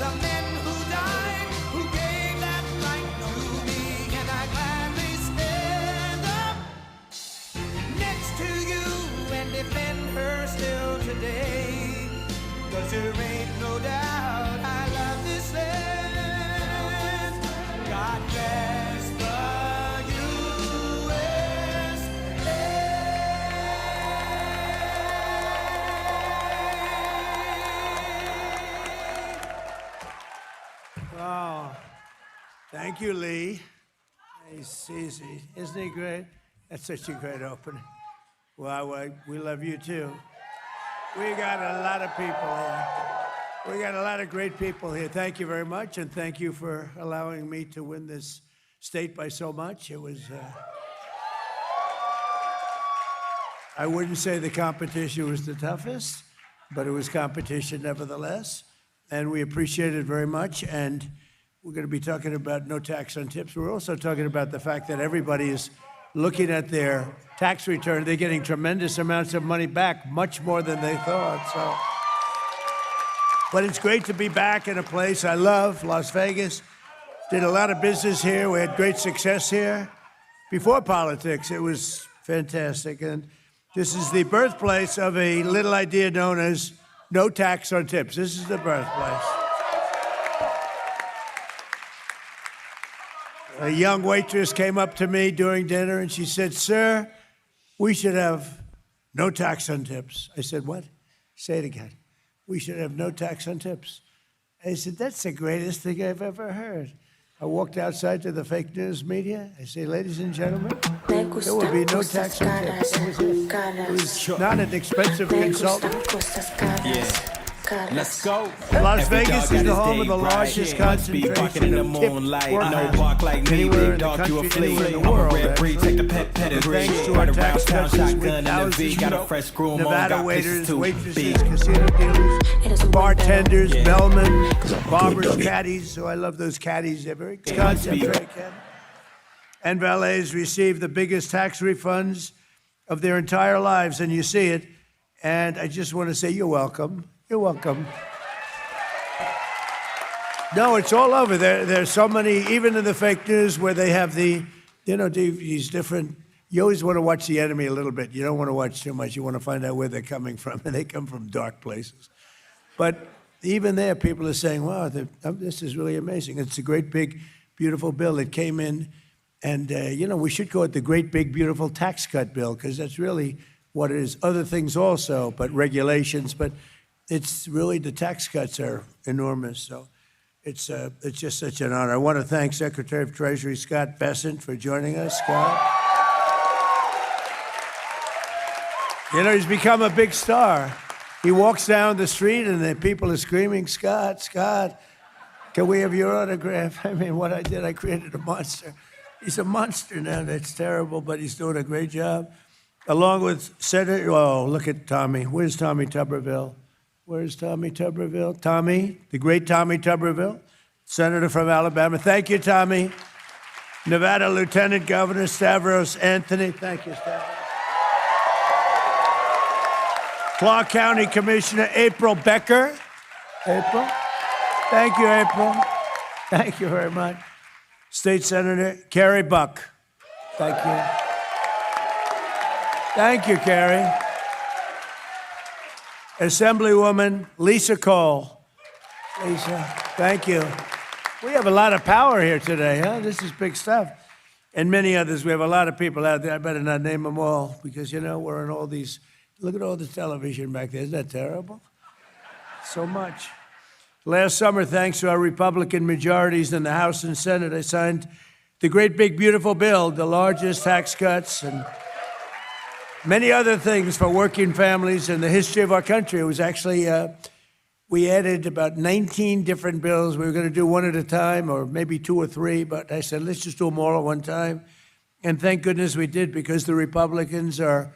the men who died, who gave that right to me, and I gladly stand up next to you and defend her still today. 'Cause there ain't no doubt I love this land. God bless the USA. Oh, thank you, Lee. He's easy. Isn't he great? That's such a great opening. Well, we love you too. We got a lot of people here. We got a lot of great people here. Thank you very much, and thank you for allowing me to win this state by so much. It was, I wouldn't say the competition was the toughest, but it was competition nevertheless, and we appreciate it very much. And we're going to be talking about no tax on tips. We're also talking about the fact that everybody is looking at their tax return. They're getting tremendous amounts of money back, much more than they thought. So, but it's great to be back in a place I love, Las Vegas. Did a lot of business here. We had great success here. Before politics, it was fantastic. And this is the birthplace of a little idea known as no tax on tips. This is the birthplace. A young waitress came up to me during dinner and she said, "Sir, we should have no tax on tips." I said, "What?" Say it again. "We should have no tax on tips." I said, "That's the greatest thing I've ever heard." I walked outside to the fake news media. I say, "Ladies and gentlemen, there will be no tax on tips." That was it. It was not an expensive consultant. Yeah. Let's go. Las Vegas is the home of the largest concentration of tip workers anywhere in the country, anywhere in the world. Thanks to our tax cuts, with thousands of Nevada waiters, waitresses, casino dealers, bartenders, bellmen, barbers, caddies. So I love those caddies. They're very concentrated. And valets receive the biggest tax refunds of their entire lives, and you see it. And I just want to say you're welcome. You're welcome. No, it's all over. There's so many, even in the fake news, where they have these different. You always want to watch the enemy a little bit. You don't want to watch too much. You want to find out where they're coming from, and they come from dark places. But even there, people are saying, "Wow, this is really amazing." It's a great, big, beautiful bill that came in, and we should call it the Great Big Beautiful Tax Cut Bill, because that's really what it is. Other things also, but regulations, but. It's really, the tax cuts are enormous, so it's just such an honor. I want to thank Secretary of Treasury Scott Bessent for joining us. Scott, he's become a big star. He walks down the street and the people are screaming, "Scott, Scott, can we have your autograph?" I mean, what I did, I created a monster. He's a monster now. That's terrible, but he's doing a great job. Along with Senator, look at Tommy. Where's Tommy Tuberville? Where's Tommy Tuberville? Tommy, the great Tommy Tuberville, Senator from Alabama. Thank you, Tommy. Nevada Lieutenant Governor Stavros Anthony. Thank you, Stavros. Clark County Commissioner April Becker. April. Thank you, April. Thank you very much. State Senator Carrie Buck. Thank you. Thank you, Carrie. Assemblywoman Lisa Cole. Lisa, thank you. We have a lot of power here today, huh? This is big stuff. And many others. We have a lot of people out there. I better not name them all because, we're in all these. Look at all the television back there. Isn't that terrible? So much. Last summer, thanks to our Republican majorities in the House and Senate, I signed the Great Big Beautiful Bill, the largest tax cuts and many other things for working families in the history of our country. It was actually, we added about 19 different bills. We were going to do one at a time or maybe two or three, but I said, let's just do them all at one time. And thank goodness we did, because the Republicans are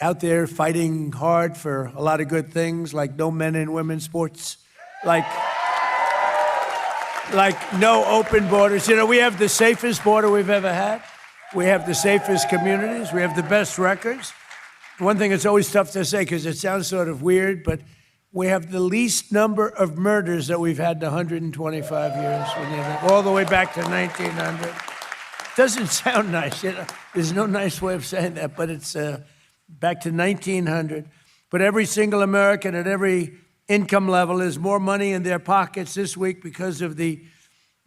out there fighting hard for a lot of good things, like no men and women's sports, like no open borders. We have the safest border we've ever had. We have the safest communities. We have the best records. One thing that's always tough to say because it sounds sort of weird, but We have the least number of murders that we've had in 125 years, all the way back to 1900. Doesn't sound nice. There's no nice way of saying that, but it's back to 1900. But every single American at every income level has more money in their pockets this week because of the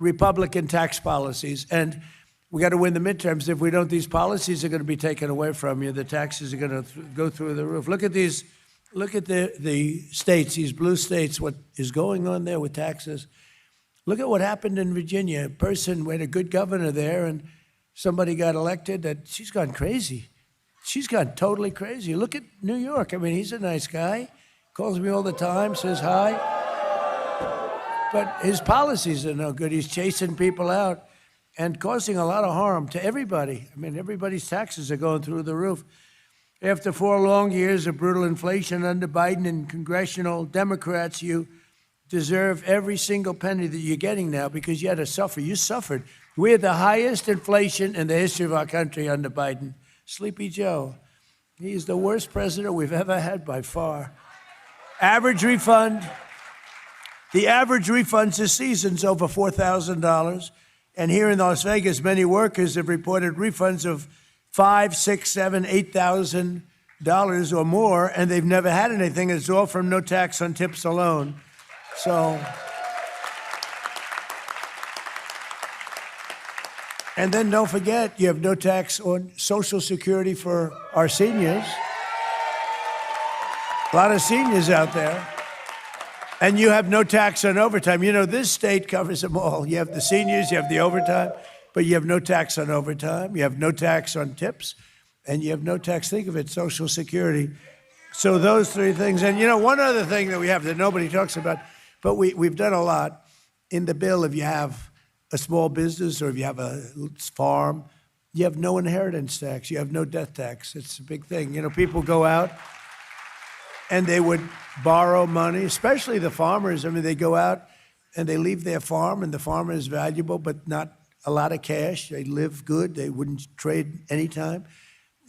Republican tax policies. And we got to win the midterms. If we don't, these policies are going to be taken away from you. The taxes are going to go through the roof. Look at these. Look at the states, these blue states, what is going on there with taxes. Look at what happened in Virginia. A person, we had a good governor there, and somebody got elected that she's gone crazy. She's gone totally crazy. Look at New York. I mean, he's a nice guy. Calls me all the time, says hi. But his policies are no good. He's chasing people out and causing a lot of harm to everybody. I mean, everybody's taxes are going through the roof. After 4 long years of brutal inflation under Biden and congressional Democrats, you deserve every single penny that you're getting now because you had to suffer. You suffered. We had the highest inflation in the history of our country under Biden. Sleepy Joe. He's the worst president we've ever had by far. Average refund. The average refund this season's over $4,000. And here in Las Vegas, many workers have reported refunds of $5,000, $6,000, $7,000, $8,000 or more, and they've never had anything. It's all from no tax on tips alone. So, and then don't forget, you have no tax on Social Security for our seniors. A lot of seniors out there. And you have no tax on overtime. You know, this state covers them all. You have the seniors, you have the overtime, but you have no tax on overtime. You have no tax on tips, and you have no tax, think of it, Social Security. So those 3 things. And, you know, one other thing that we have that nobody talks about, but we've done a lot in the bill. If you have a small business or if you have a farm, you have no inheritance tax. You have no death tax. It's a big thing. You know, people go out and they would borrow money, especially the farmers. I mean, they go out and they leave their farm, and the farm is valuable, but not a lot of cash. They live good. They wouldn't trade anytime.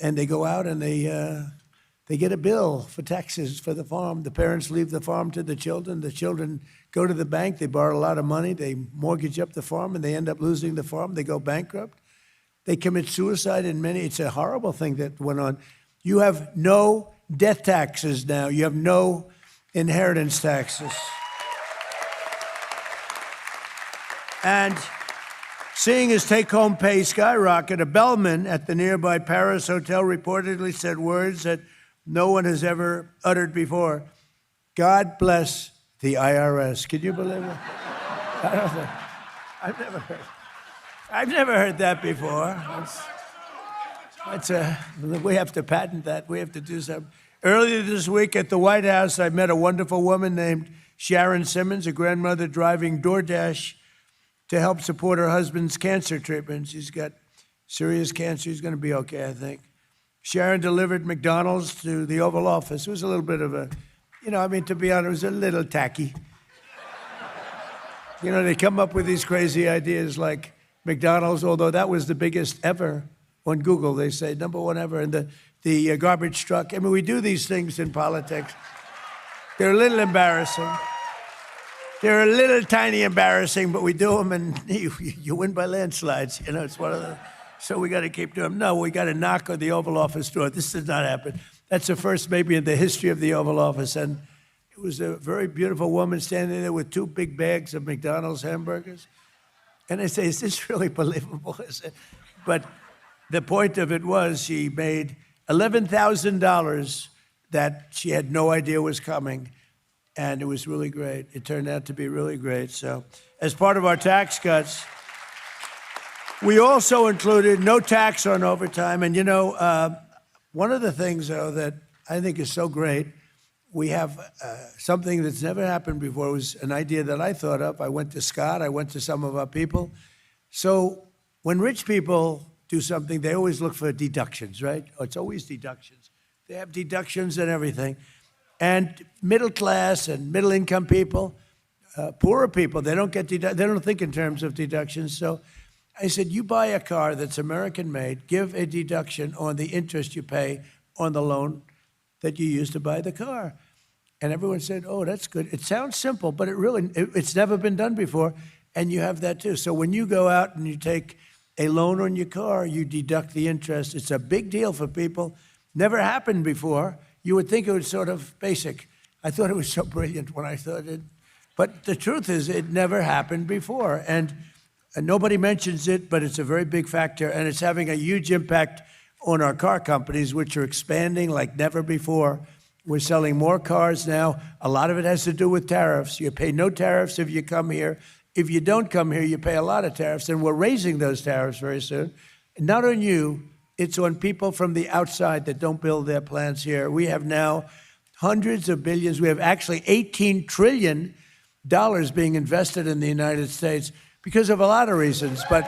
And they go out and they get a bill for taxes for the farm. The parents leave the farm to the children. The children go to the bank. They borrow a lot of money. They mortgage up the farm, and they end up losing the farm. They go bankrupt. They commit suicide in many. It's a horrible thing that went on. You have no death taxes now. You have no inheritance taxes. And seeing his take-home pay skyrocket, a bellman at the nearby Paris hotel reportedly said words that no one has ever uttered before. God bless the IRS. Can you believe it? I don't know. I've never heard that before. We have to patent that. We have to do something. Earlier this week at the White House, I met a wonderful woman named Sharon Simmons, a grandmother driving DoorDash to help support her husband's cancer treatment. She's got serious cancer. He's going to be okay, I think. Sharon delivered McDonald's to the Oval Office. It was a little bit of a, to be honest, it was a little tacky. They come up with these crazy ideas like McDonald's, although that was the biggest ever on Google. They say #1 ever. And the garbage truck. I mean, we do these things in politics. They're a little embarrassing. They're a little tiny embarrassing, but we do them, and you win by landslides. It's one of the. So we got to keep doing them. No, we got to knock on the Oval Office door. This does not happen. That's the first maybe in the history of the Oval Office. And it was a very beautiful woman standing there with 2 big bags of McDonald's hamburgers. And I say, is this really believable? But the point of it was she made $11,000 that she had no idea was coming. And it was really great. It turned out to be really great. So as part of our tax cuts, we also included no tax on overtime. And, one of the things, though, that I think is so great, we have something that's never happened before. It was an idea that I thought up. I went to Scott. I went to some of our people. So when rich people do something, they always look for deductions, right? Oh, it's always deductions. They have deductions and everything. And middle class and middle income people, poorer people, they don't get they don't think in terms of deductions. So I said, you buy a car that's American made, give a deduction on the interest you pay on the loan that you use to buy the car. And everyone said, oh, that's good. It sounds simple, but it's never been done before. And you have that too. So when you go out and you take a loan on your car, you deduct the interest. It's a big deal for people. Never happened before. You would think it was sort of basic. I thought it was so brilliant when I thought it. But the truth is, it never happened before. And nobody mentions it, but it's a very big factor. And it's having a huge impact on our car companies, which are expanding like never before. We're selling more cars now. A lot of it has to do with tariffs. You pay no tariffs if you come here. If you don't come here, you pay a lot of tariffs. And we're raising those tariffs very soon. Not on you, it's on people from the outside that don't build their plants here. We have now hundreds of billions. We have actually $18 trillion being invested in the United States because of a lot of reasons, but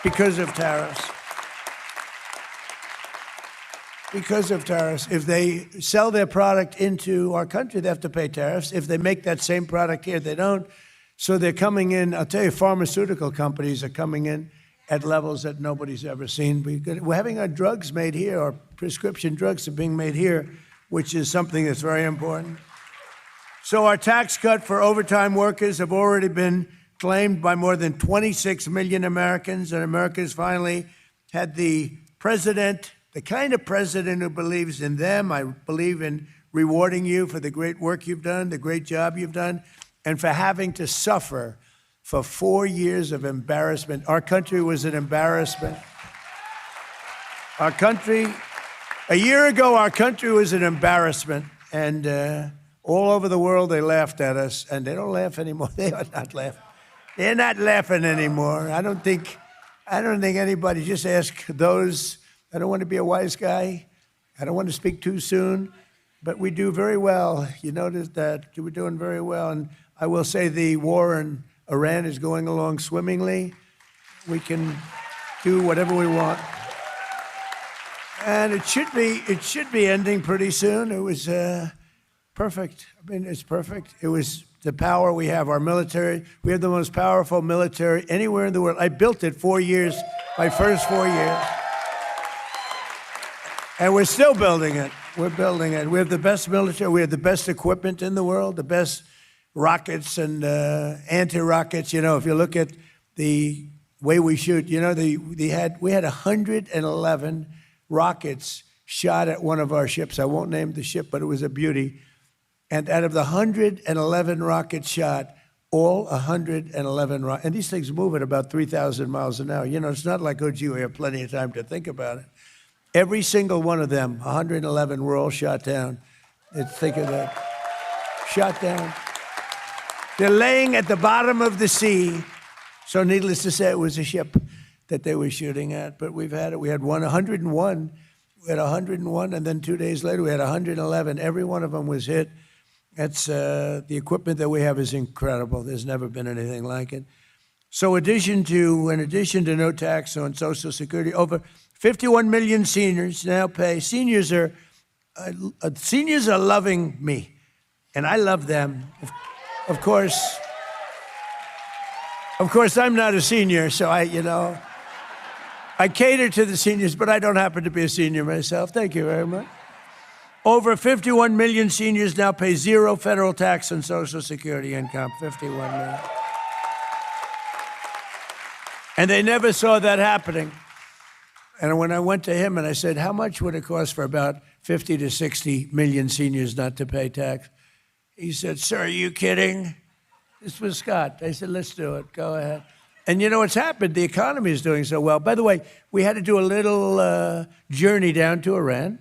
because of tariffs. Because of tariffs. If they sell their product into our country, they have to pay tariffs. If they make that same product here, they don't. So they're coming in, I'll tell you, pharmaceutical companies are coming in at levels that nobody's ever seen. We're having our drugs made here, our prescription drugs are being made here, which is something that's very important. So our tax cut for overtime workers have already been claimed by more than 26 million Americans, and Americans finally had the president, the kind of president who believes in them. I believe in rewarding you for the great work you've done, the great job you've done, and for having to suffer for 4 years of embarrassment. Our country was an embarrassment. Our country, a year ago, our country was an embarrassment, and all over the world they laughed at us, and they don't laugh anymore. They are not laughing. They're not laughing anymore. I don't think anybody, just ask those. I don't want to be a wise guy. I don't want to speak too soon, but we do very well. You notice that we're doing very well. And I will say the war in Iran is going along swimmingly. We can do whatever we want. And it should be ending pretty soon. It was perfect. I mean, it's perfect. It was the power we have, our military. We have the most powerful military anywhere in the world. I built it 4 years, my first 4 years. And we're still building it. We're building it. We have the best military. We have the best equipment in the world, the best rockets and anti-rockets. You know, if you look at the way we shoot, you know, we had 111 rockets shot at one of our ships. I won't name the ship, but it was a beauty. And out of the 111 rockets shot, all 111 rockets, and these things move at about 3,000 miles an hour. You know, it's not like, oh, gee, we have plenty of time to think about it. Every single one of them, 111, were all shot down. Think of that. Shot down. They're laying at the bottom of the sea. So needless to say, it was a ship that they were shooting at. But we've had it. We had 101. We had 101, and then 2 days later, we had 111. Every one of them was hit. That's the equipment that we have is incredible. There's never been anything like it. So in addition to no tax on Social Security, over 51 million seniors now pay. Seniors are loving me, and I love them. Of course, I'm not a senior, so I cater to the seniors, but I don't happen to be a senior myself. Thank you very much. Over 51 million seniors now pay zero federal tax on Social Security income. 51 million. And they never saw that happening. And when I went to him and I said, how much would it cost for about 50 to 60 million seniors not to pay tax? He said, sir, are you kidding? This was Scott. I said, let's do it. Go ahead. And you know what's happened? The economy is doing so well. By the way, we had to do a little journey down to Iran.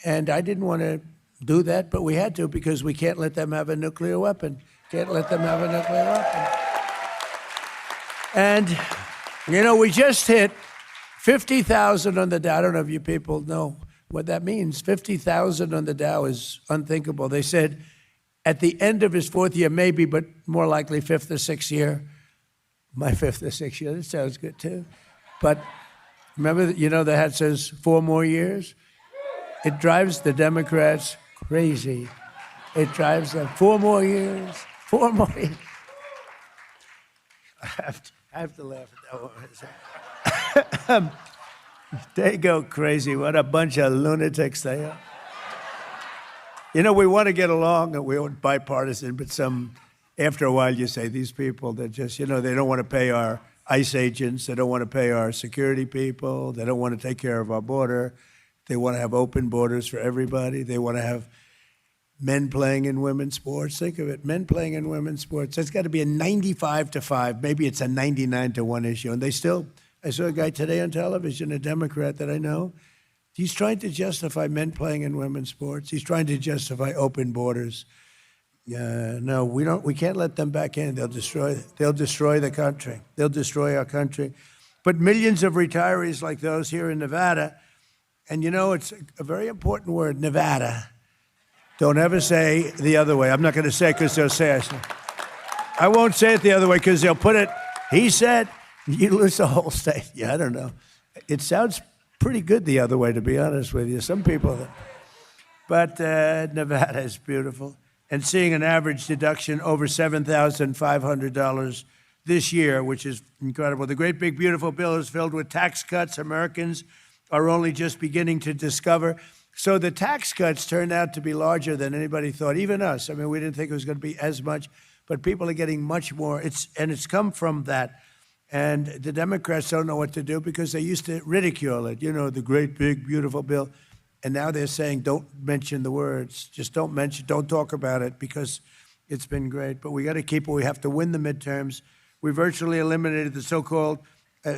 And I didn't want to do that, but we had to because we can't let them have a nuclear weapon. Can't let them have a nuclear weapon. And, you know, we just hit 50,000 on the Dow. I don't know if you people know what that means. 50,000 on the Dow is unthinkable. They said at the end of his fourth year, maybe, but more likely fifth or sixth year. My fifth or sixth year, that sounds good too. But remember, you know, the hat says 4 more years? It drives the Democrats crazy. It drives them 4 more years, 4 more years. I have to laugh at that one. They go crazy. What a bunch of lunatics they are. You know, we want to get along and we're bipartisan, but after a while you say, these people, they're just, they don't want to pay our ICE agents. They don't want to pay our security people. They don't want to take care of our border. They want to have open borders for everybody. They want to have men playing in women's sports. Think of it, men playing in women's sports. It's got to be a 95-5. Maybe it's a 99-1 issue. And I saw a guy today on television, a Democrat that I know. He's trying to justify men playing in women's sports. He's trying to justify open borders. No, we can't let them back in. They'll destroy the country. They'll destroy our country. But millions of retirees like those here in Nevada, and it's a very important word, Nevada. Don't ever say the other way. I'm not going to say it because they'll say it. I won't say it the other way because they'll put it, he said, you lose the whole state. Yeah, I don't know. It sounds pretty good the other way, to be honest with you. Some people, but Nevada is beautiful. And seeing an average deduction over $7,500 this year, which is incredible. The great big beautiful bill is filled with tax cuts Americans are only just beginning to discover. So the tax cuts turned out to be larger than anybody thought, even us. I mean, we didn't think it was going to be as much, but people are getting much more. It's come from that. And the Democrats don't know what to do because they used to ridicule it, the great, big, beautiful bill. And now they're saying, don't mention the words. Just don't talk about it because it's been great. But we got to keep it. We have to win the midterms. We virtually eliminated the so-called,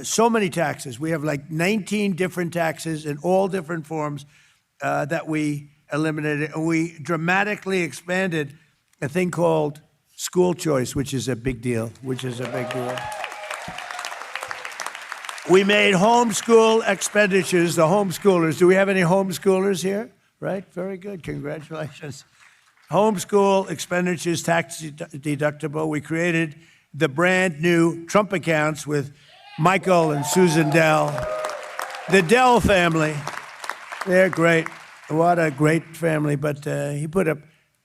so many taxes. We have like 19 different taxes in all different forms that we eliminated. And we dramatically expanded a thing called school choice, which is a big deal, We made homeschool expenditures, the homeschoolers. Do we have any homeschoolers here? Right? Very good. Congratulations. Homeschool expenditures tax deductible. We created the brand new Trump accounts with Michael and Susan Dell. The Dell family. They're great. What a great family. But he put up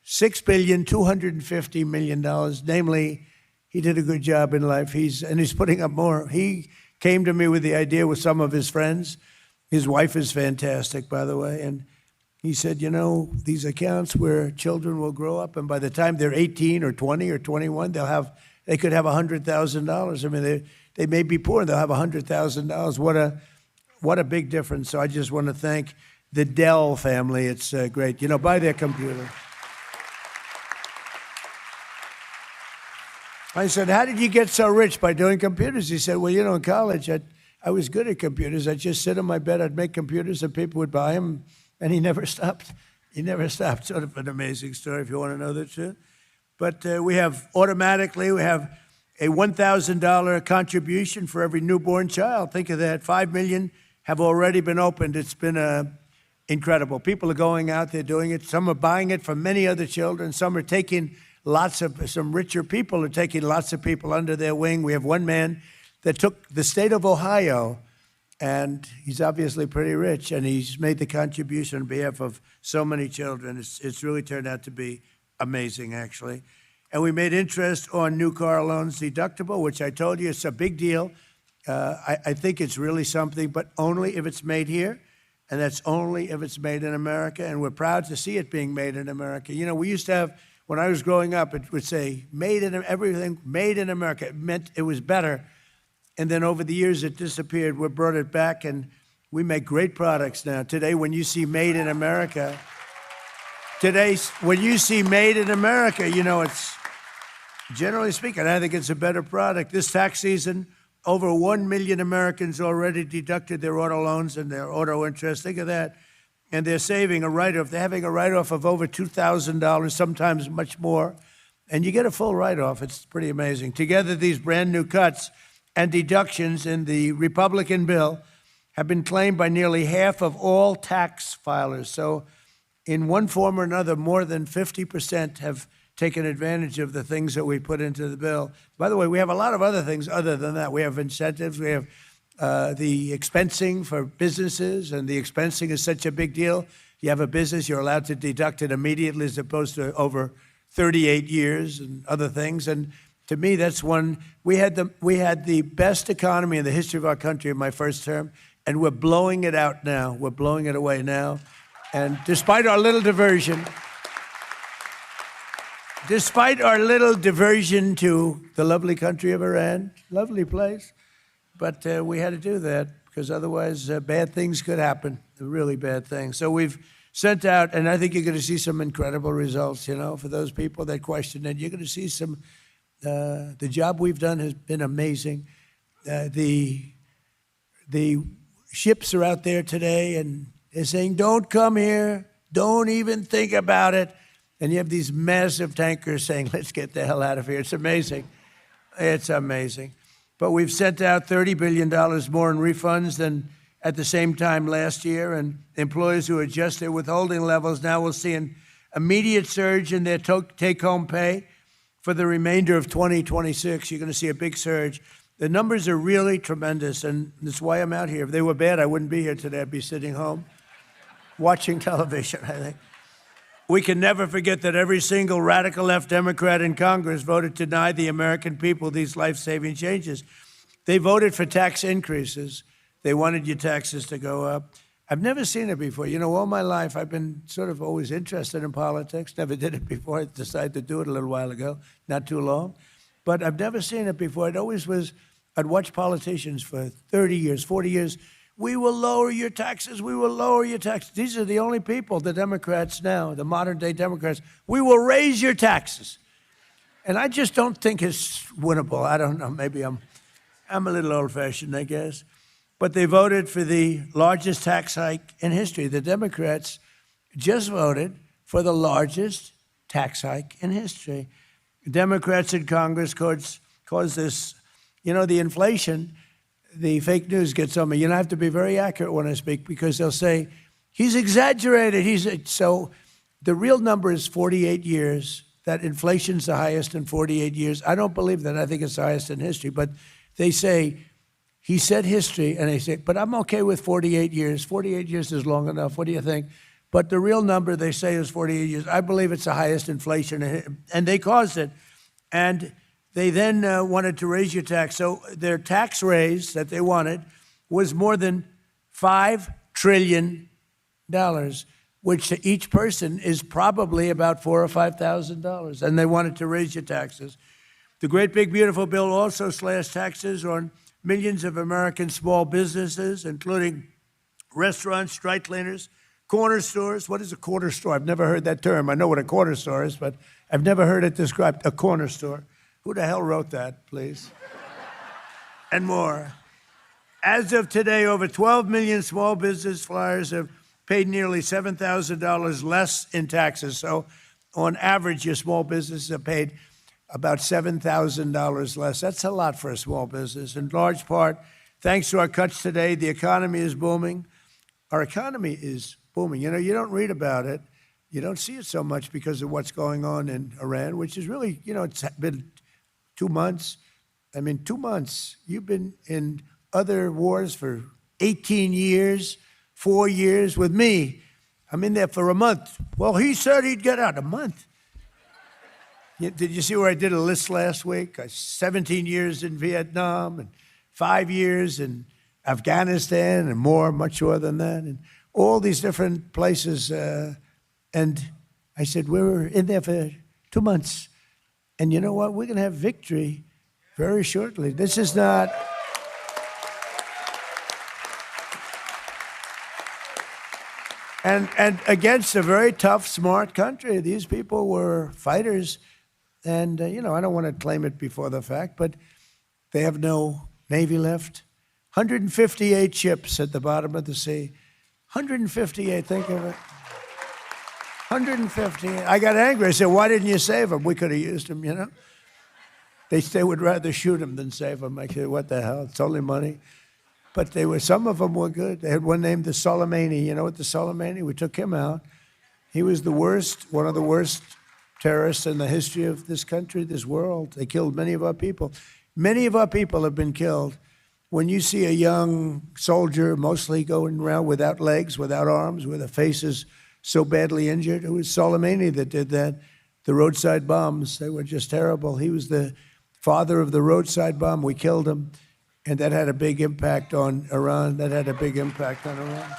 $6.25 billion. Namely, he did a good job in life. He's putting up more. He came to me with the idea with some of his friends. His wife is fantastic, by the way. And he said, these accounts where children will grow up, and by the time they're 18 or 20 or 21, they could have $100,000. I mean, they may be poor and they'll have $100,000. What a big difference. So I just want to thank the Dell family. It's great. Buy their computer. I said, how did you get so rich by doing computers? He said, well, in college, I was good at computers. I'd just sit on my bed, I'd make computers, and people would buy them, and he never stopped. Sort of an amazing story if you want to know the truth. But we have a $1,000 contribution for every newborn child. Think of that. 5 million have already been opened. It's been incredible. People are going out there doing it. Some are buying it from many other children. Some are taking some richer people are taking lots of people under their wing. We have one man that took the state of Ohio, and he's obviously pretty rich, and he's made the contribution on behalf of so many children. It's really turned out to be amazing, actually. And we made interest on new car loans deductible, which I told you it's a big deal. I think it's really something, but only if it's made here, and that's only if it's made in America, and we're proud to see it being made in America. We used to have, when I was growing up, it would say, everything made in America. It meant it was better. And then over the years, it disappeared. We brought it back, and we make great products now. Today, when you see made in America, it's, generally speaking, I think it's a better product. This tax season, over 1 million Americans already deducted their auto loans and their auto interest. Think of that. And they're saving a write-off. They're having a write-off of over $2,000, sometimes much more. And you get a full write-off. It's pretty amazing. Together, these brand new cuts and deductions in the Republican bill have been claimed by nearly half of all tax filers. So in one form or another, more than 50% have taken advantage of the things that we put into the bill. By the way, we have a lot of other things other than that. We have incentives. We have the expensing for businesses, and the expensing is such a big deal. You have a business, you're allowed to deduct it immediately as opposed to over 38 years and other things. And to me, that's one. We had the best economy in the history of our country in my first term, and we're blowing it out now. We're blowing it away now. And despite our little diversion, Despite our little diversion to the lovely country of Iran, lovely place, but we had to do that because otherwise bad things could happen, really bad things. So we've sent out, and I think you're going to see some incredible results, you know, for those people that question it. You're going to see some, the job we've done has been amazing. The ships are out there today and they're saying, don't come here, don't even think about it. And you have these massive tankers saying, let's get the hell out of here. It's amazing. It's amazing. But we've sent out $30 billion more in refunds than at the same time last year. And employers who adjust their withholding levels now will see an immediate surge in their take-home pay for the remainder of 2026. You're going to see a big surge. The numbers are really tremendous, and that's why I'm out here. If they were bad, I wouldn't be here today. I'd be sitting home watching television, I think. We can never forget that every single radical left Democrat in Congress voted to deny the American people these life-saving changes. They voted for tax increases. They wanted your taxes to go up. I've never seen it before. You know, all my life, I've been sort of always interested in politics. Never did it before. I decided to do it a little while ago, not too long. But I've never seen it before. It always was, I'd watch politicians for 30 years, 40 years. We will lower your taxes. We will lower your taxes. These are the only people, the Democrats now, the modern day Democrats. We will raise your taxes. And I just don't think it's winnable. I don't know. Maybe I'm a little old fashioned, I guess. But they voted for the largest tax hike in history. The Democrats just voted for the largest tax hike in history. Democrats in Congress caused this, you know, the inflation. The fake news gets on me. You know, I have to be very accurate when I speak because they'll say, he's exaggerated. So the real number is 48 years. That inflation's the highest in 48 years. I don't believe that. I think it's the highest in history. But they say, he said history, and they say, but I'm okay with 48 years. 48 years is long enough. What do you think? But the real number they say is 48 years. I believe it's the highest inflation, and they caused it. And they then wanted to raise your tax. So their tax raise that they wanted was more than $5 trillion, which to each person is probably about $4,000 or $5,000. And they wanted to raise your taxes. The great big beautiful bill also slashed taxes on millions of American small businesses, including restaurants, dry cleaners, corner stores. What is a corner store? I've never heard that term. I know what a corner store is, but I've never heard it described, a corner store. Who the hell wrote that, please? And more. As of today, over 12 million small business flyers have paid nearly $7,000 less in taxes. So on average, your small businesses have paid about $7,000 less. That's a lot for a small business. In large part, thanks to our cuts today, the economy is booming. Our economy is booming. You know, you don't read about it. You don't see it so much because of what's going on in Iran, which is really, you know, it's been 2 months. I mean, 2 months. You've been in other wars for 18 years, 4 years with me. I'm in there for a month. Well, he said he'd get out a month. Did you see where I did a list last week? 17 years in Vietnam and 5 years in Afghanistan and more, much more than that, and all these different places. And I said, we were in there for 2 months. And you know what? We're going to have victory very shortly. This is not... And against a very tough, smart country. These people were fighters. And, you know, I don't want to claim it before the fact, but they have no Navy left. 158 ships at the bottom of the sea. 158, think of it. 158. I got angry. I said, why didn't you save them? We could have used them, you know. They would rather shoot them than save them. I said, what the hell? It's only money. But some of them were good. They had one named the Soleimani. You know what the Soleimani? We took him out. He was the worst, one of the worst terrorists in the history of this country, this world. They killed many of our people. Many of our people have been killed. When you see a young soldier mostly going around without legs, without arms, with their faces so badly injured, it was Soleimani that did that. The roadside bombs, they were just terrible. He was the father of the roadside bomb. We killed him. And that had a big impact on Iran. That had a big impact on Iran.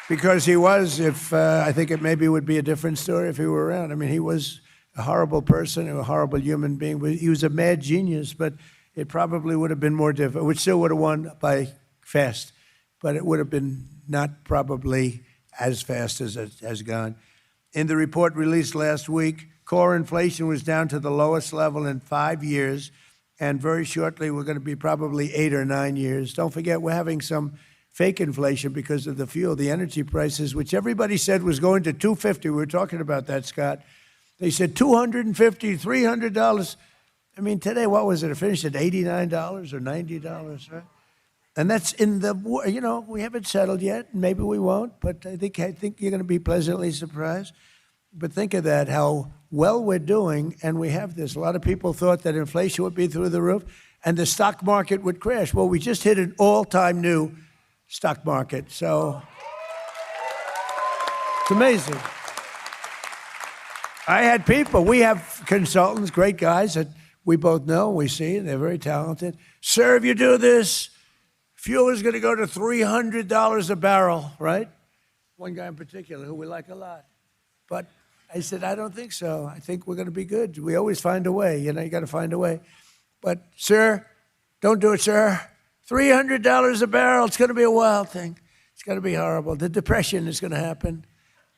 Because he was, if I think it maybe would be a different story if he were around. I mean, he was a horrible person, a horrible human being. He was a mad genius, but it probably would have been more difficult. We still would have won by fast, but it would have been not probably as fast as it has gone. In the report released last week, core inflation was down to the lowest level in 5 years, and very shortly we're going to be probably 8 or 9 years. Don't forget, we're having some fake inflation because of the fuel, the energy prices, which everybody said was going to $250. We were talking about that, Scott. They said $250, $300. I mean, today, what was it? It finished at $89 or $90, right? And that's in the, we haven't settled yet. Maybe we won't, but I think you're going to be pleasantly surprised. But think of that, how well we're doing, and we have this. A lot of people thought that inflation would be through the roof and the stock market would crash. Well, we just hit an all-time new stock market. So it's amazing. I had people, we have consultants, great guys that we both know, we see, they're very talented. Sir, if you do this, fuel is going to go to $300 a barrel, right? One guy in particular who we like a lot. But I said, I don't think so. I think we're going to be good. We always find a way. You got to find a way. But, sir, don't do it, sir. $300 a barrel, it's going to be a wild thing. It's going to be horrible. The depression is going to happen.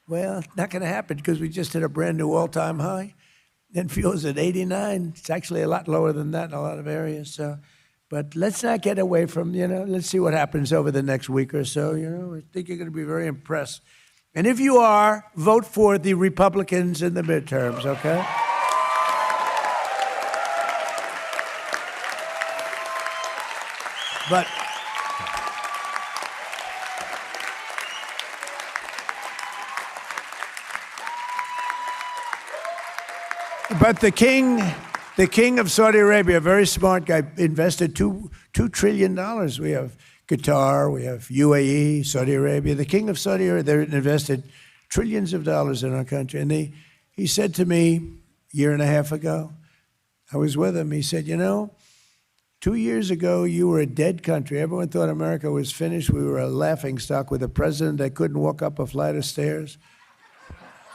Well, it's not going to happen because we just hit a brand new all-time high. Then fuel's at 89. It's actually a lot lower than that in a lot of areas. So, but let's not get away from, let's see what happens over the next week or so. I think you're going to be very impressed. And if you are, vote for the Republicans in the midterms, okay? But the king of Saudi Arabia, a very smart guy, invested $2 trillion. We have Qatar, we have UAE, Saudi Arabia. The king of Saudi Arabia, they invested trillions of dollars in our country. And he said to me a year and a half ago, I was with him, he said, 2 years ago, you were a dead country. Everyone thought America was finished. We were a laughingstock with a president that couldn't walk up a flight of stairs.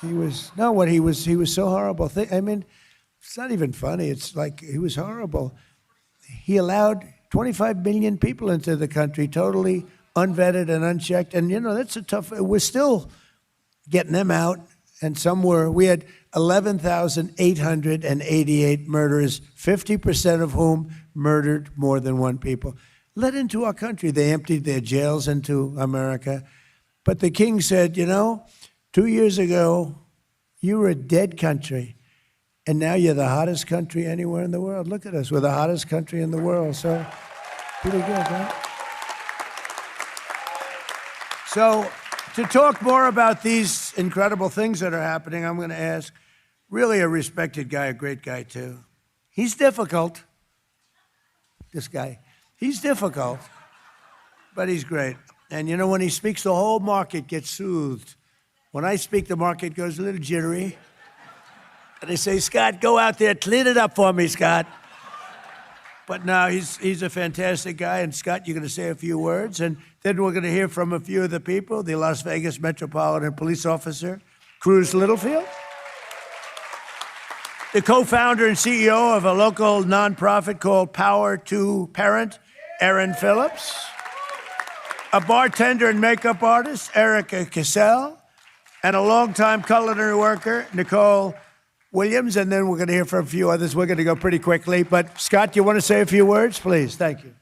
He was so horrible. I mean, it's not even funny. It's like he was horrible. He allowed 25 million people into the country, totally unvetted and unchecked. And, that's a tough, we're still getting them out. And we had 11,888 murderers, 50% of whom murdered more than one people. Let into our country. They emptied their jails into America. But the king said, 2 years ago, you were a dead country, and now you're the hottest country anywhere in the world. Look at us. We're the hottest country in the world. So, pretty good, right? So, to talk more about these incredible things that are happening, I'm going to ask really a respected guy, a great guy, too. He's difficult, this guy. He's difficult, but he's great. And, when he speaks, the whole market gets soothed. When I speak, the market goes a little jittery. And they say, Scott, go out there, clean it up for me, Scott. But no, he's a fantastic guy. And Scott, you're going to say a few words. And then we're going to hear from a few of the people, the Las Vegas Metropolitan Police Officer, Cruz Littlefield, the co-founder and CEO of a local nonprofit called Power to Parent, Erin Phillips, a bartender and makeup artist, Erica Cassell, and a longtime culinary worker, Nicole Williams, and then we're going to hear from a few others. We're going to go pretty quickly. But, Scott, you want to say a few words, please? Thank you.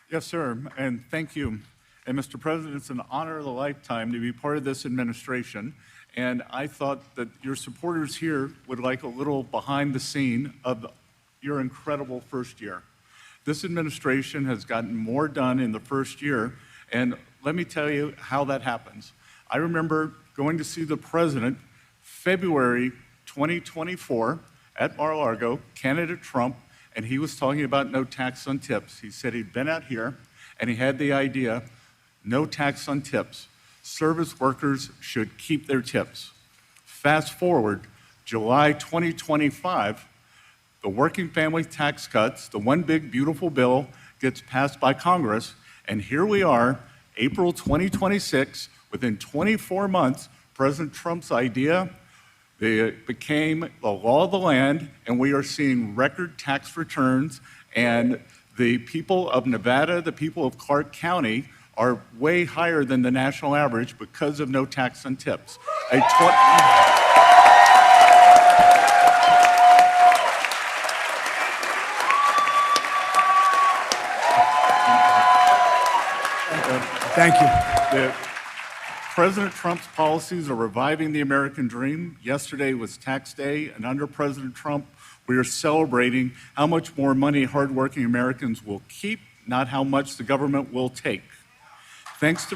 Yes, sir, and thank you. And, Mr. President, it's an honor of a lifetime to be part of this administration, and I thought that your supporters here would like a little behind the scene of your incredible first year. This administration has gotten more done in the first year, and let me tell you how that happens. I remember going to see the president February 2024 at Mar-a-Lago, candidate Trump, and he was talking about no tax on tips. He said he'd been out here and he had the idea, no tax on tips. Service workers should keep their tips. Fast forward, July 2025, the working family tax cuts, the one big beautiful bill gets passed by Congress, and here we are April 2026, within 24 months, President Trump's idea became the law of the land, and we are seeing record tax returns, and the people of Nevada, the people of Clark County, are way higher than the national average because of no tax on tips. Thank you. President Trump's policies are reviving the American dream. Yesterday was tax day, and under President Trump, we are celebrating how much more money hardworking Americans will keep, not how much the government will take. Thanks to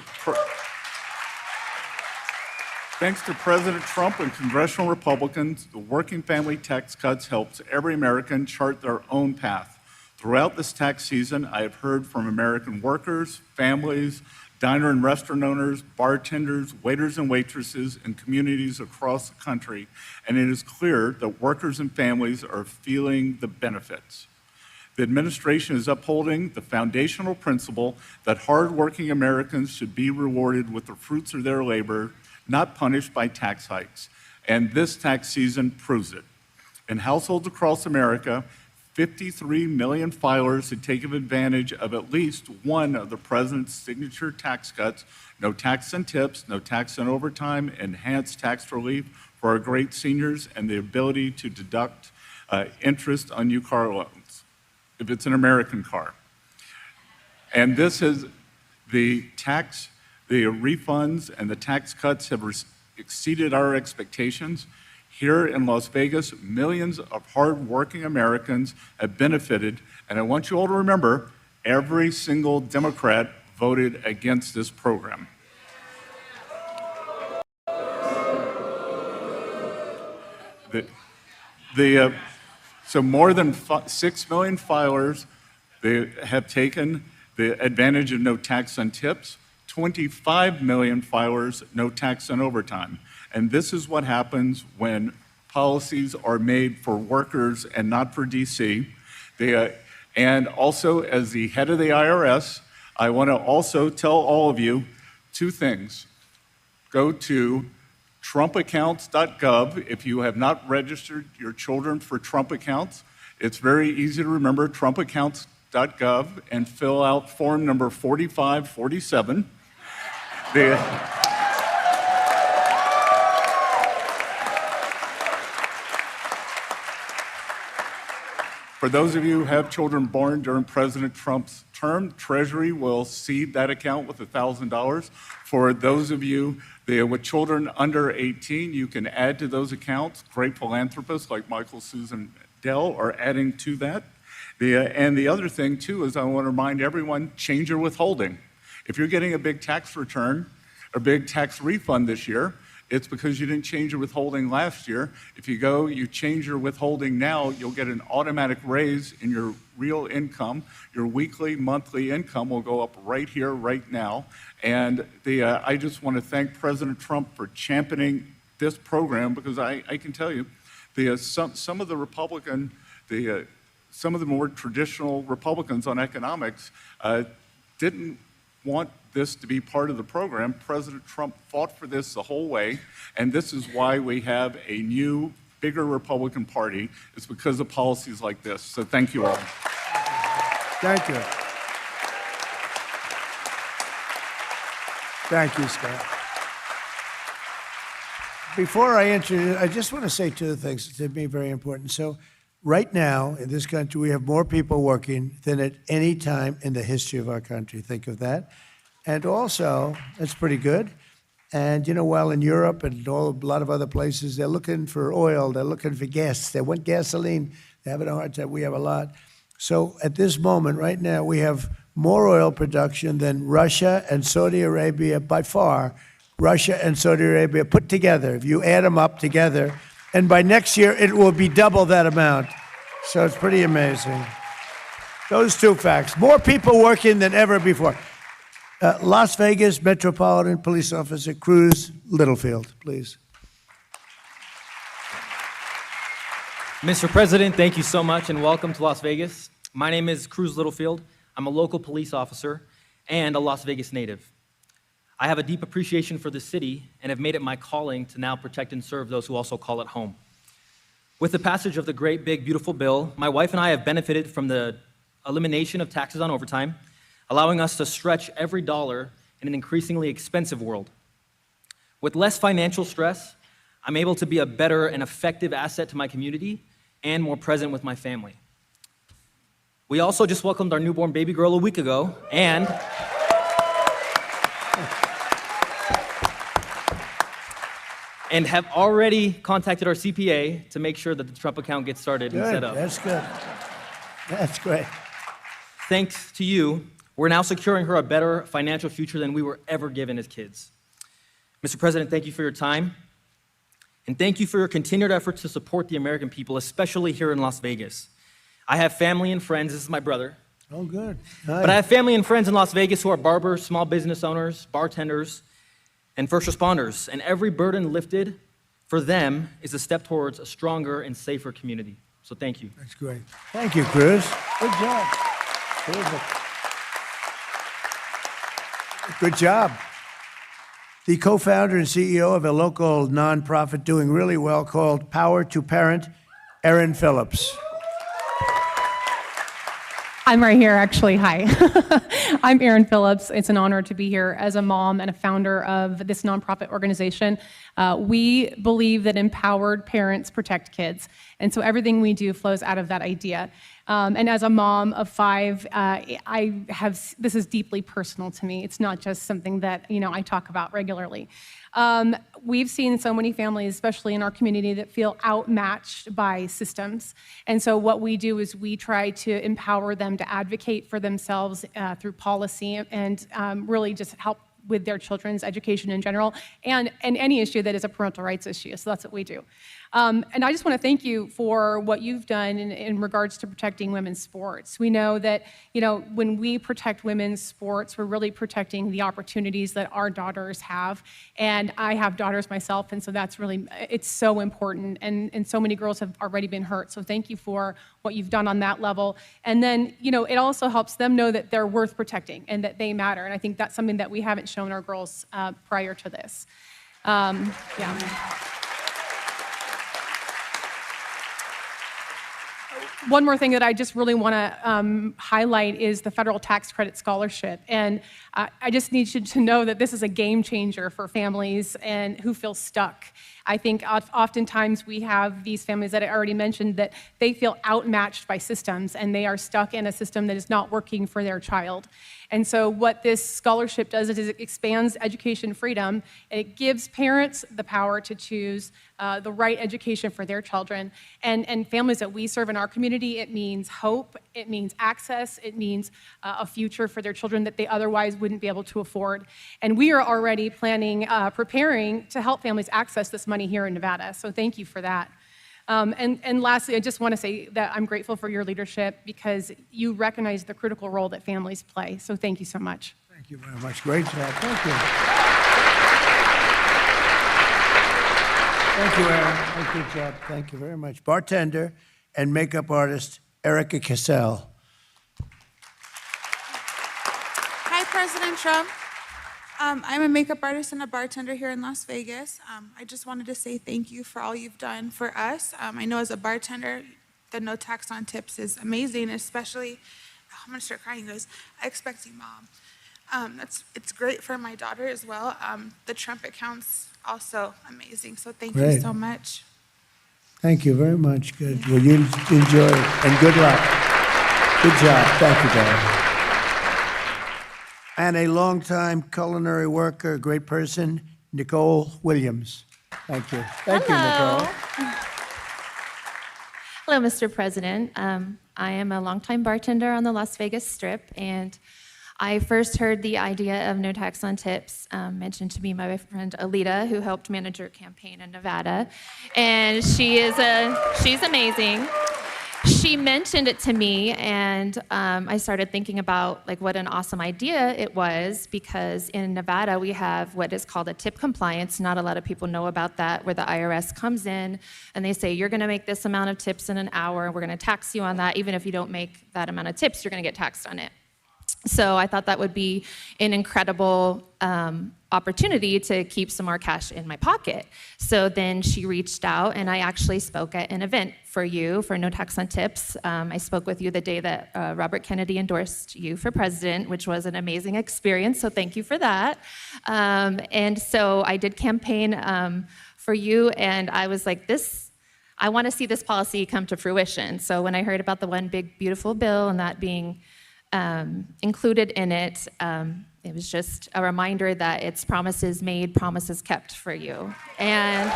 President Trump and congressional Republicans, the working family tax cuts helps every American chart their own path. Throughout this tax season, I have heard from American workers, families, diner and restaurant owners, bartenders, waiters and waitresses, and communities across the country, and it is clear that workers and families are feeling the benefits. The administration is upholding the foundational principle that hardworking Americans should be rewarded with the fruits of their labor, not punished by tax hikes. And this tax season proves it. In households across America, 53 million filers had taken advantage of at least one of the president's signature tax cuts: no tax on tips, no tax on overtime, enhanced tax relief for our great seniors, and the ability to deduct interest on new car loans, if it's an American car. And this is the refunds and the tax cuts have exceeded our expectations. Here in Las Vegas, millions of hardworking Americans have benefited, and I want you all to remember, every single Democrat voted against this program. So more than 6 million filers have taken the advantage of no tax on tips, 25 million filers, no tax on overtime. And this is what happens when policies are made for workers and not for DC. And also, as the head of the IRS, I want to also tell all of you two things. Go to trumpaccounts.gov if you have not registered your children for Trump accounts. It's very easy to remember, trumpaccounts.gov, and fill out form number 4547. For those of you who have children born during President Trump's term, Treasury will seed that account with $1,000. For those of you with children under 18, you can add to those accounts. Great philanthropists like Michael, Susan, Dell are adding to that. And the other thing, too, is I want to remind everyone, change your withholding. If you're getting a big tax return, a big tax refund this year, it's because you didn't change your withholding last year. If you change your withholding now, you'll get an automatic raise in your real income. Your weekly, monthly income will go up right here, right now. And I just want to thank President Trump for championing this program, because I can tell you, some of the more traditional Republicans on economics didn't want this to be part of the program. President Trump fought for this the whole way, and this is why we have a new, bigger Republican Party. It's because of policies like this. So thank you all. Thank you. Thank you, Scott. Before I introduce, I just want to say two things to me very important. So right now in this country, we have more people working than at any time in the history of our country. Think of that. And also, that's pretty good. And while in Europe and a lot of other places, they're looking for oil, they're looking for gas, they want gasoline, they're having a hard time. We have a lot. So at this moment, right now, we have more oil production than Russia and Saudi Arabia by far. Russia and Saudi Arabia put together, if you add them up together, and by next year, it will be double that amount. So it's pretty amazing. Those two facts. More people working than ever before. Las Vegas Metropolitan Police Officer Cruz Littlefield, please. Mr. President, thank you so much and welcome to Las Vegas. My name is Cruz Littlefield. I'm a local police officer and a Las Vegas native. I have a deep appreciation for the city and have made it my calling to now protect and serve those who also call it home. With the passage of the great, big, beautiful bill, my wife and I have benefited from the elimination of taxes on overtime, allowing us to stretch every dollar in an increasingly expensive world. With less financial stress, I'm able to be a better and effective asset to my community and more present with my family. We also just welcomed our newborn baby girl a week ago, and have already contacted our CPA to make sure that the Trump account gets started and set up. That's good. That's great. Thanks to you, we're now securing her a better financial future than we were ever given as kids. Mr. President, thank you for your time. And thank you for your continued efforts to support the American people, especially here in Las Vegas. I have family and friends, this is my brother, Oh, good. but I have family and friends in Las Vegas who are barbers, small business owners, bartenders, and first responders, and every burden lifted for them is a step towards a stronger and safer community. So thank you. That's great. Thank you, Cruz. Good job. Terrific. Good job. The co-founder and CEO of a local nonprofit doing really well called Power to Parent, Erin Phillips. I'm right here, actually. Hi. I'm Erin Phillips. It's an honor to be here as a mom and a founder of this nonprofit organization. We believe that empowered parents protect kids. And so everything we do flows out of that idea. And as a mom of 5, this is deeply personal to me. It's not just something that, I talk about regularly. We've seen so many families, especially in our community, that feel outmatched by systems. And so what we do is we try to empower them to advocate for themselves through policy and really just help with their children's education in general and any issue that is a parental rights issue. So that's what we do. And I just want to thank you for what you've done in regards to protecting women's sports. We know that, when we protect women's sports, we're really protecting the opportunities that our daughters have. And I have daughters myself, and so it's so important. And so many girls have already been hurt. So thank you for what you've done on that level. And then, it also helps them know that they're worth protecting and that they matter. And I think that's something that we haven't shown our girls prior to this. One more thing that I just really want to highlight is the federal tax credit scholarship. And I just need you to know that this is a game changer for families and who feel stuck. I think oftentimes we have these families that I already mentioned that they feel outmatched by systems and they are stuck in a system that is not working for their child. And so what this scholarship does is it expands education freedom. It gives parents the power to choose the right education for their children. And families that we serve in our community, it means hope, it means access, it means a future for their children that they otherwise wouldn't be able to afford. And we are already preparing to help families access this money here in Nevada. So thank you for that. And lastly, I just want to say that I'm grateful for your leadership because you recognize the critical role that families play. So thank you so much. Thank you very much. Great job. Thank you. Thank you, Erin. Good job. Thank you very much. Bartender and makeup artist Erica Cassell. Hi, President Trump. I'm a makeup artist and a bartender here in Las Vegas. I just wanted to say thank you for all you've done for us. I know as a bartender, the no tax on tips is amazing, especially, I'm gonna start crying, guys. I expect you, Mom. It's great for my daughter as well. The Trump account's also amazing, so thank you so much. Thank you very much. Good. Well, you enjoy it, and good luck. Good job. Thank you, darling. And a longtime culinary worker, great person, Nicole Williams. Thank you. Thank you, Nicole. Hello, Mr. President. I am a longtime bartender on the Las Vegas Strip, and I first heard the idea of no tax on tips mentioned to me by my friend Alita, who helped manage your campaign in Nevada, and she's amazing. She mentioned it to me, and I started thinking about what an awesome idea it was, because in Nevada we have what is called a tip compliance. Not a lot of people know about that, where the IRS comes in and they say, you're gonna make this amount of tips in an hour, and we're gonna tax you on that. Even if you don't make that amount of tips, you're gonna get taxed on it. So I thought that would be an incredible opportunity to keep some more cash in my pocket. So then she reached out, and I actually spoke at an event for you for No Tax on Tips. I spoke with you the day that Robert Kennedy endorsed you for president, which was an amazing experience, so thank you for that. And so I did campaign for you, and I was like, I want to see this policy come to fruition. So when I heard about the one big, beautiful bill and that being included in it, it was just a reminder that it's promises made, promises kept for you. And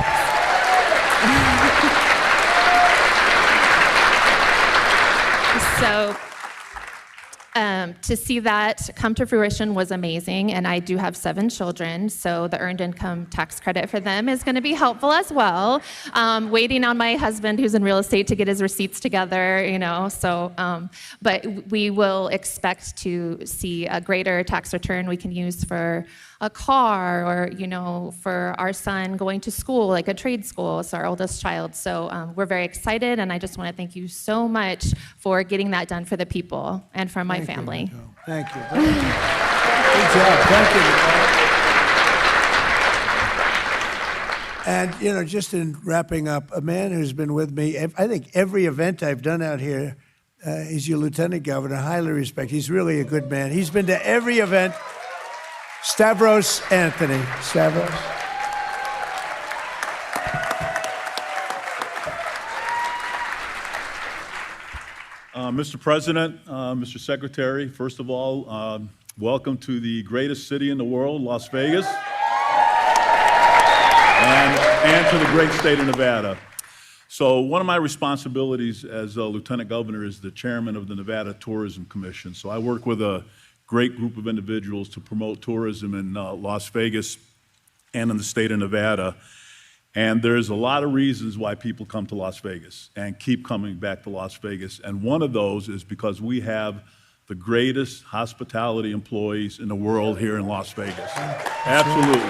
so to see that come to fruition was amazing, and I do have 7 children, so the earned income tax credit for them is going to be helpful as well. Waiting on my husband, who's in real estate, to get his receipts together, so, but we will expect to see a greater tax return we can use for a car or, for our son going to school, like a trade school, so our oldest child. So we're very excited, and I just want to thank you so much for getting that done for the people and for my family. Thank you. Good job. Thank you. And, just in wrapping up, a man who's been with me, I think every event I've done out here, is your lieutenant governor, highly respect. He's really a good man. He's been to every event. Stavros Anthony. Stavros. Mr. President, Mr. Secretary, first of all, welcome to the greatest city in the world, Las Vegas, and to the great state of Nevada. So one of my responsibilities as a lieutenant governor is the chairman of the Nevada Tourism Commission. So I work with a great group of individuals to promote tourism in Las Vegas and in the state of Nevada. And there's a lot of reasons why people come to Las Vegas and keep coming back to Las Vegas. And one of those is because we have the greatest hospitality employees in the world here in Las Vegas. Absolutely.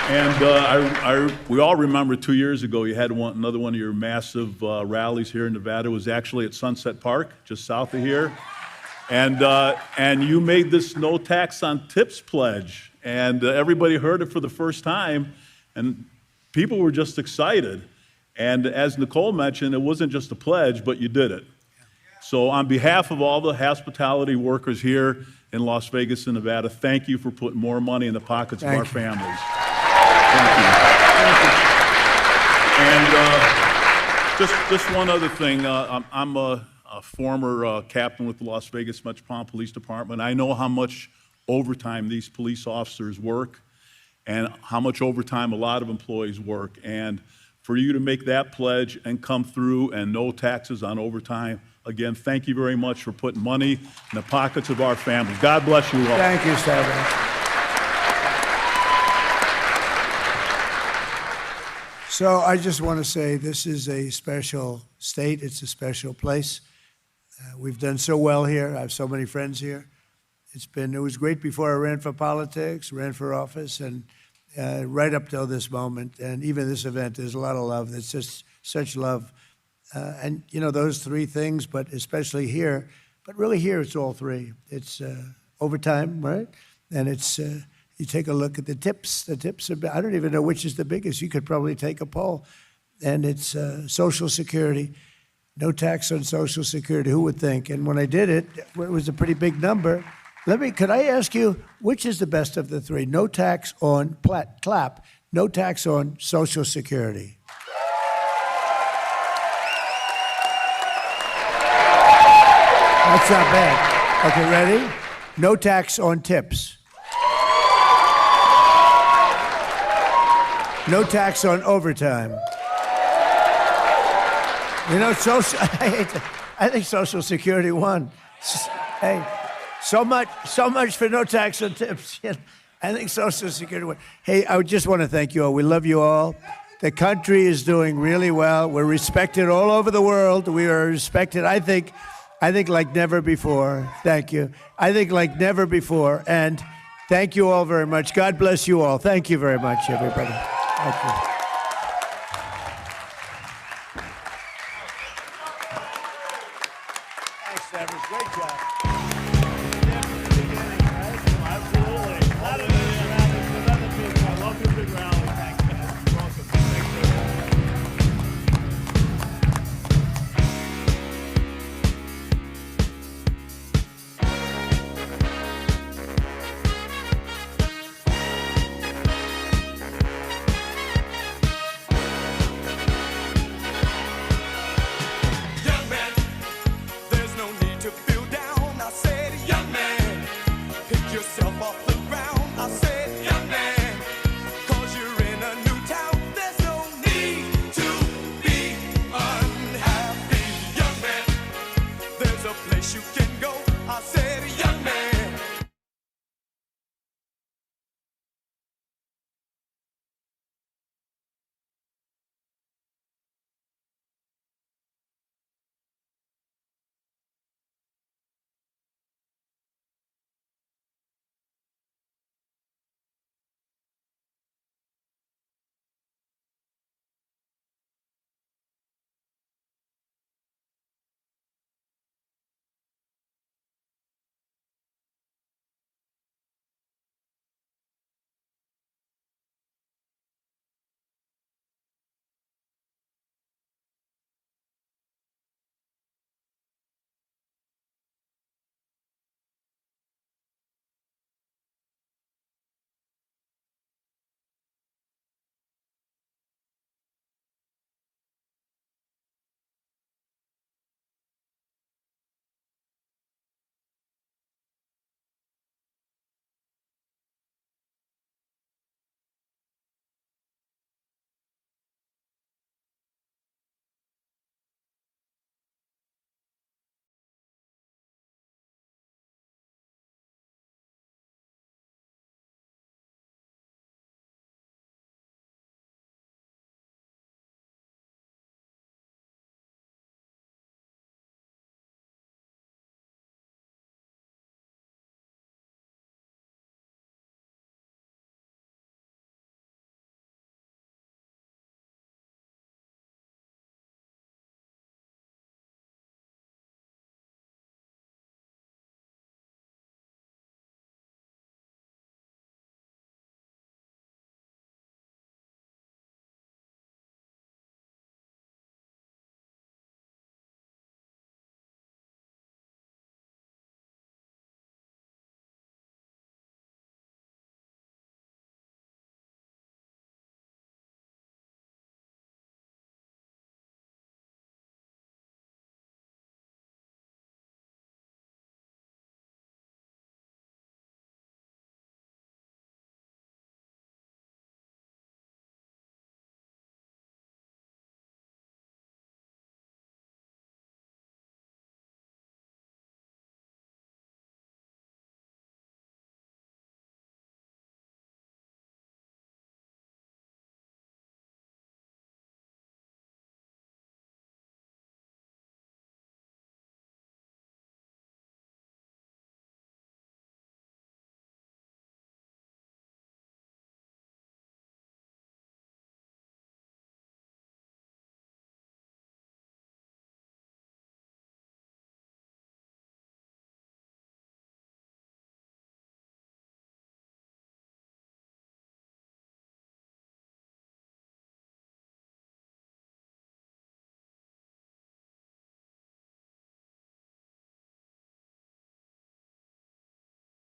And we all remember 2 years ago you had another one of your massive rallies here in Nevada. It was actually at Sunset Park, just south of here. And you made this no tax on tips pledge. And everybody heard it for the first time, and people were just excited. And as Nicole mentioned, it wasn't just a pledge, but you did it. So on behalf of all the hospitality workers here in Las Vegas and Nevada, thank you for putting more money in the pockets of our families. Thank you. And just one other thing. I'm a former captain with the Las Vegas Metropolitan Police Department. I know how much overtime these police officers work and how much overtime a lot of employees work. And for you to make that pledge and come through and no taxes on overtime, again, thank you very much for putting money in the pockets of our families. God bless you all. Thank you, Stavros. So I just want to say this is a special state. It's a special place. We've done so well here. I have so many friends here. It was great before I ran for politics, ran for office, and right up till this moment, and even this event, there's a lot of love. It's just such love. And, those 3 things, but especially here, but really here it's all 3. It's overtime, right? And it's, you take a look at the tips. The tips are, I don't even know which is the biggest. You could probably take a poll. And it's Social Security. No tax on Social Security, who would think? And when I did it, it was a pretty big number. Could I ask you, which is the best of the 3? No tax on, clap, no tax on Social Security. That's not bad. Okay, ready? No tax on tips. No tax on overtime. I think Social Security won. Hey. So much for no tax on tips. I think Social Security won. Hey, I just want to thank you all. We love you all. The country is doing really well. We're respected all over the world. We are respected, I think like never before. Thank you. I think like never before. And thank you all very much. God bless you all. Thank you very much, everybody. Thank you. Thanks, Severs. Great job.